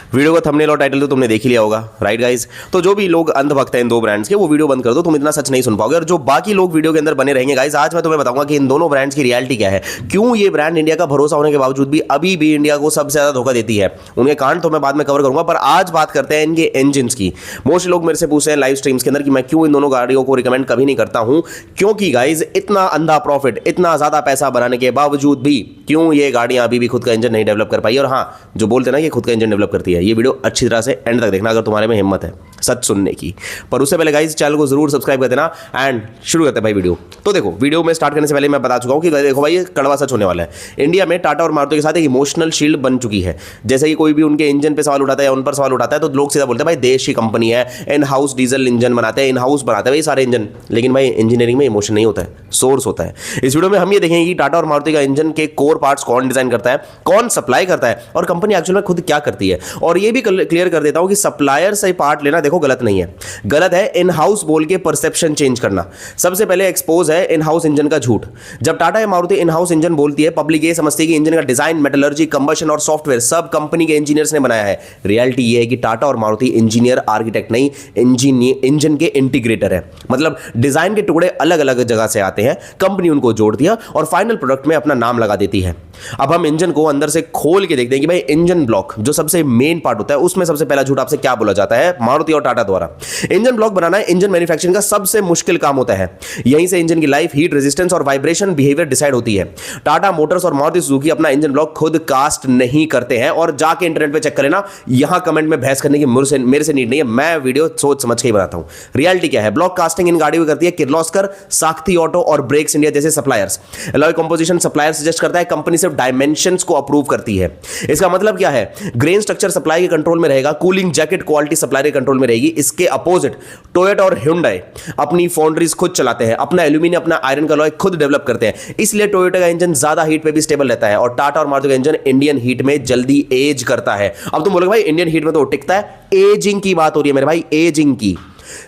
Video का thumbnail और title तो तुमने देख ही लिया होगा, राइट गाइज। तो जो भी लोग अंधभक्त हैं इन दो ब्रांड्स के, वो वीडियो बंद कर दो, तुम इतना सच नहीं सुन पाओगे। और जो बाकी लोग वीडियो के अंदर बने रहेंगे गाइज, आज मैं तुम्हें बताऊंगा कि इन दोनों ब्रांड्स की रियलिटी क्या है, क्यों ये ब्रांड इंडिया का भरोसा होने के बावजूद भी अभी भी इंडिया को सबसे ज्यादा धोखा देती है। उनके कांड तो मैं बाद में कवर करूंगा, पर आज बात करते हैं इनके इंजन की। मोस्ट लोग मेरे से पूछते हैं लाइव स्ट्रीम्स के अंदर कि मैं क्यों इन दोनों गाड़ियों को रिकमेंड कभी नहीं करता हूं, क्योंकि गाइज इतना अंधा प्रॉफिट, इतना ज्यादा पैसा बनाने के बावजूद भी क्यों ये गाड़ियां अभी भी खुद का इंजन नहीं डेवलप कर पाई। और हाँ, जो बोलते हैं ना कि खुद का इंजन डेवलप करती है, ये वीडियो अच्छी तरह से एंड तक देखना अगर तुम्हारे में हिम्मत है सच सुनने की। पर उससे पहले गाइस चैनल को जरूर सब्सक्राइब कर देना एंड शुरू करते हैं भाई वीडियो। तो देखो, वीडियो में स्टार्ट करने से पहले मैं बता चुका हूं कि देखो भाई ये कड़वा सच होने वाला है। इंडिया में टाटा और मारुति के साथ एक इमोशनल शील्ड बन चुकी है। जैसे कि कोई भी उनके इंजन पे सवाल उठाता है या उन पर सवाल उठाता है तो लोग सीधा बोलते हैं भाई देश की कंपनी है, इन हाउस डीजल इंजन बनाते हैं, इन हाउस बनाते हैं भाई सारे इंजन। लेकिन भाई इंजीनियरिंग में इमोशन नहीं होता है, सोर्स होता है। इस वीडियो में हम ये देखेंगे कि टाटा और मारुति का इंजन के कोर पार्ट्स कौन डिजाइन करता है, कौन सप्लाई करता है और कंपनी एक्चुअल में खुद क्या करती है। और ये भी क्लियर कर देता हूं कि सप्लायर से पार्ट लेना देखो गलत नहीं है, गलत है इन हाउस बोल के परसेप्शन चेंज करना। सबसे पहले एक्सपोज है इन हाउस इंजन का झूठ। जब टाटा या मारुति इन हाउस इंजन बोलती है, पब्लिक ये समझती है कि इंजन का डिजाइन, मेटलर्जी, कंबशन और सॉफ्टवेयर सब कंपनी के इंजीनियर्स ने बनाया है। रियलिटी ये है कि टाटा और मारुति इंजीनियर, आर्किटेक्ट नहीं, इंजन के इंटीग्रेटर है। मतलब डिजाइन के टुकड़े अलग अलग जगह से आते हैं, कंपनी उनको जोड़ दिया और फाइनल प्रोडक्ट में अपना नाम लगा देती है। अब हम इंजन को अंदर से खोल के देखते हैं कि भाई इंजन ब्लॉक जो सबसे मेन पार्ट होता है, उसमें सबसे पहला झूठ आपसे क्या बोला जाता है मारुति और टाटा द्वारा। इंजन ब्लॉक बनाना इंजन मैन्युफैक्चरिंग का सबसे मुश्किल काम होता है। यहीं से इंजन की लाइफ, हीट रेजिस्टेंस और वाइब्रेशन बिहेवियर डिसाइड होती है। टाटा मोटर्स और मारुति सुजुकी अपना इंजन ब्लॉक खुद कास्ट नहीं करते हैं। और जाके इंटरनेट पे चेक कर लेना, यहां कमेंट में बहस करने की मेरे से नीड नहीं है, मैं वीडियो सोच समझ के ही बनाता हूं। रियलिटी क्या है, ब्लॉक कास्टिंग इन गाड़ियों की करती है किर्लोस्कर, साख्ती ऑटो और ब्रेक्स इंडिया जैसे suppliers. Alloy composition supplier suggest करता है, कंपनी सिर्फ डायमेंशंस को अप्रूव करती है। इसका मतलब क्या है, ग्रेन स्ट्रक्चर सप्लाई के कंट्रोल में रहेगा, कूलिंग जैकेट क्वालिटी सप्लायर के कंट्रोल में रहेगी। इसके अपोजिट टोयोटा और ह्युंडई अपनी फाउंड्रीज खुद चलाते हैं, अपना एल्यूमिनियम, अपना आयरन का अलॉय खुद डेवलप करते हैं। इसलिए टोयोटा का इंजन ज्यादा हीट पे भी स्टेबल रहता है और टाटा और मारुति का इंजन इंडियन हीट में जल्दी एज करता है। अब तुम बोलोगे भाई इंडियन हीट में तो टिकता है, एजिंग की बात हो रही है मेरे भाई, एजिंग की।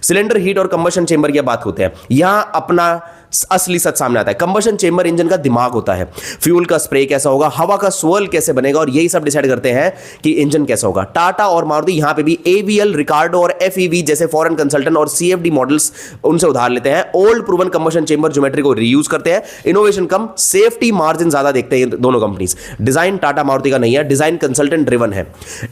सिलेंडर हीट और कंबशन चेंबर की बात होते हैं, यहां अपना असली सच सामने आता है। कंबशन चेंबर इंजन का दिमाग होता है। फ्यूल का स्प्रे कैसा होगा, हवा का स्वर्ल कैसे बनेगा और यही सब डिसाइड करते हैं कि इंजन कैसा होगा। टाटा और मारुति यहां पे भी एवीएल, रिकार्डो और एफईवी जैसे फॉरेन कंसल्टेंट और सीएफडी मॉडल्स उनसे उधार लेते हैं। Old proven combustion chamber geometry को रीयूज करते हैं। इनोवेशन कम, सेफ्टी मार्जिन ज्यादा देखते हैं दोनों कंपनीज। डिजाइन टाटा मारुति का नहीं है, डिजाइन कंसल्टेंट ड्रिवन है।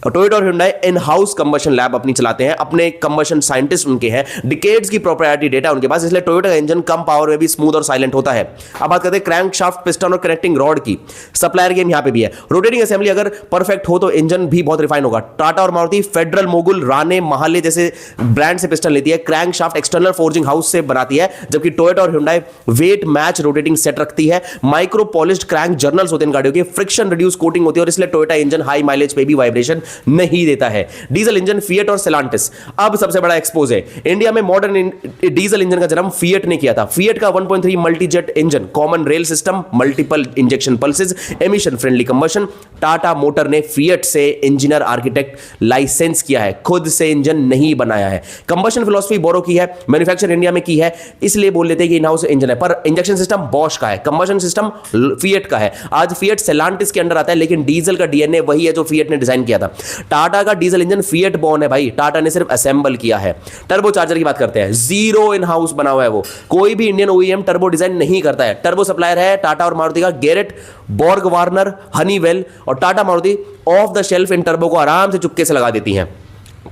टोयोटा और Hyundai in house combustion lab अपनी चलाते हैं, अपने कंबशन साइंटिस्ट उनके हैं, डिकेड्स की प्रोप्राइटरी डेटा उनके पास, इसलिए टोयोटा का इंजन कम पावर में भी स्मूथ और साइलेंट होता है। अब बात करते हैं क्रैंक शाफ्ट, पिस्टन और कनेक्टिंग रॉड की। सप्लायर गेम यहां पे भी है। रोटेटिंग असेंबली अगर परफेक्ट हो तो इंजन भी बहुत रिफाइन होगा। टाटा और Maruti Federal, Mogul, Rane, Mahle जैसे ब्रांड से पिस्टन लेती है, crank shaft external forging house से बनाती है, जबकि टोयोटा और Hyundai weight match rotating set रखती है। माइक्रो पॉलिश्ड क्रैंक जर्नल्स होते हैं गाड़ियों के, फ्रिक्शन रिड्यूस कोटिंग होती है और इसलिए टोयोटा इंजन हाई माइलेज पे भी वाइब्रेशन नहीं देता है। डीजल इंजन फिएट और सेलांटिस अब सबसे बड़ा एक्सपोज है। इंडिया में मॉडर्न डीजल इंजन का जन्म फिएट ने किया था। फिएट का 1.3 Multijet engine, common rail system, multiple injection pulses, emission friendly combustion. Tata motor ने फिएट से इंजीनियर, आर्किटेक्ट लाइसेंस किया है, खुद से इंजन नहीं बनाया है। कंबशन फिलॉसफी बोरो की है, मैन्युफैक्चर इंडिया में की है, इसलिए बोल लेते हैं कि इन हाउस इंजन है। पर इंजेक्शन सिस्टम बॉश का है, कंबशन सिस्टम फिएट का है। आज फिएट सेलांटिस के अंडर आता है, लेकिन डीजल का डीएनए वही है जो फिएट ने डिजाइन किया था। टाटा का डीजल इंजन फिएट बॉर्न है भाई, टाटा ने सिर्फ असेंबल किया है। टर्बो चार्जर की बात करते हैं, जीरो इन हाउस बना हुआ है वो। कोई भी इंडियन ओईएम टर्बो डिजाइन नहीं करता है। टर्बो सप्लायर है टाटा और मारुति का गैरेट, बॉर्ग वार्नर, हनीवेल और Tata Maruti of the shelf in turbo को आराम से चुपके से लगा देती हैं।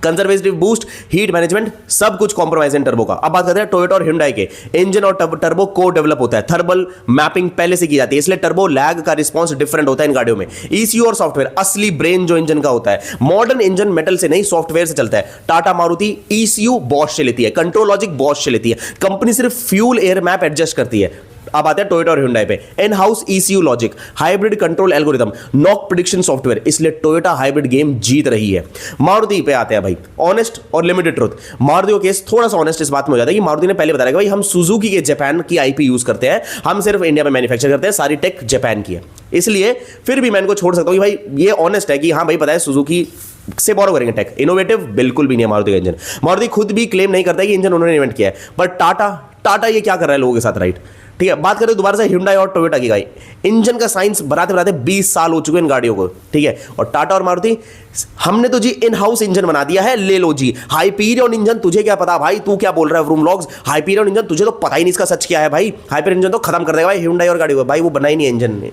कंजर्वेटिव बूस्ट, हीट मैनेजमेंट, सब कुछ कॉम्प्रोमाइज इन टर्बो का। अब बात करते हैं टोयोटा और ह्युंडई के। इंजन और टर्बो को डेवलप होता है, थर्मल मैपिंग पहले से की जाती है, इसलिए टर्बो लैग का रिस्पांस डिफरेंट होता है इन गाड़ियों में। ईसीयू और सॉफ्टवेयर असली ब्रेन जो इंजन का होता है। मॉडर्न इंजन मेटल से नहीं सॉफ्टवेयर से चलता है। टाटा मारुति ईसीयू बॉश से लेती है, कंट्रोल लॉजिक बॉश से लेती है। कंपनी सिर्फ फ्यूल एयर मैप एडजस्ट करती है। अब आते हैं टोयोटा और ह्युंडई पे। In house ECU logic, hybrid control algorithm, knock prediction software, इसलिए टोयोटा हाइब्रिड गेम जीत रही है। मारुति पे आते हैं भाई, ऑनेस्ट और लिमिटेड ट्रुथ। मारुति का केस थोड़ा सा ऑनेस्ट इस बात में हो जाता है कि मारुति ने पहले बताया कि भाई हम सुजुकी के जापान की आईपी यूज करते हैं, हम सिर्फ इंडिया में मैन्युफैक्चर करते हैं, सारी टेक जापान की है। इसलिए फिर भी मैं इनको छोड़ सकता हूं कि भाई ये ऑनेस्ट है कि हाँ भाई पता है सुजुकी से बोरो करेंगे टेक। इनोवेटिव बिल्कुल भी नहीं है मारुति का इंजन। मारुति खुद भी क्लेम नहीं करता है कि इंजन उन्होंने इन्वेंट किया है, बट टाटा ये क्या कर रहा है लोगों के साथ, राइट? ठीक है, बात करें दोबारा से Hyundai और टोयोटा की गाड़ी, इंजन का साइंस बनाते बनाते 20 साल हो चुके हैं इन गाड़ियों को, ठीक है। और टाटा और मारुति, हमने तो जी इन हाउस इंजन बना दिया है, ले लो जी। हाइपीरियन इंजन, तुझे क्या पता भाई, तू क्या बोल रहा है व्रूम व्लॉग्स, हाइपीरियन इंजन तुझे तो पता ही नहीं इसका सच क्या है भाई। हाइपीरियन इंजन तो खत्म कर देगा भाई Hyundai और गाड़ी को, भाई वो बना ही नहीं है इंजन ने।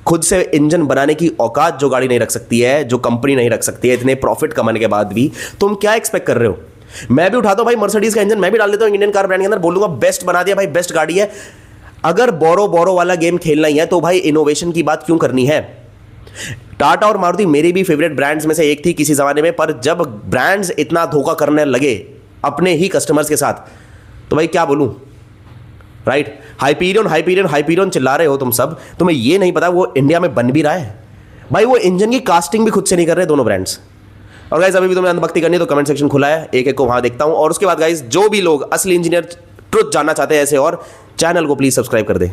खुद से इंजन बनाने की औकात जो गाड़ी नहीं रख सकती है, जो कंपनी नहीं रख सकती है, इतने प्रॉफिट कमाने के बाद भी तुम क्या एक्सपेक्ट कर रहे हो। मैं भी उठाता हूं भाई मर्सिडीज का इंजन, मैं भी डाल देता हूं इंडियन कार ब्रांड के अंदर, बोलूंगा बेस्ट बना दिया भाई, बेस्ट गाड़ी है। अगर बोरो वाला गेम खेलना ही है तो भाई इनोवेशन की बात क्यों करनी है। टाटा और मारुति मेरी भी फेवरेट ब्रांड्स में से एक थी किसी जमाने में, पर जब ब्रांड्स इतना धोखा करने लगे अपने ही कस्टमर्स के साथ, तो भाई क्या बोलूं, राइट। हाइपीरियन चिल्ला रहे हो तुम सब, तुम्हें ये नहीं पता वो इंडिया में बन भी रहा है भाई। वो इंजन की कास्टिंग भी खुद से नहीं कर रहे दोनों ब्रांड्स। और गाइस अभी भी तुम्हें अंधभक्ति करनी है तो कमेंट सेक्शन खुला है, एक एक को वहां देखता हूं। और उसके बाद गाइस जो भी लोग असली इंजीनियर ट्रुथ जानना चाहते हैं ऐसे, और चैनल को प्लीज सब्सक्राइब कर दे।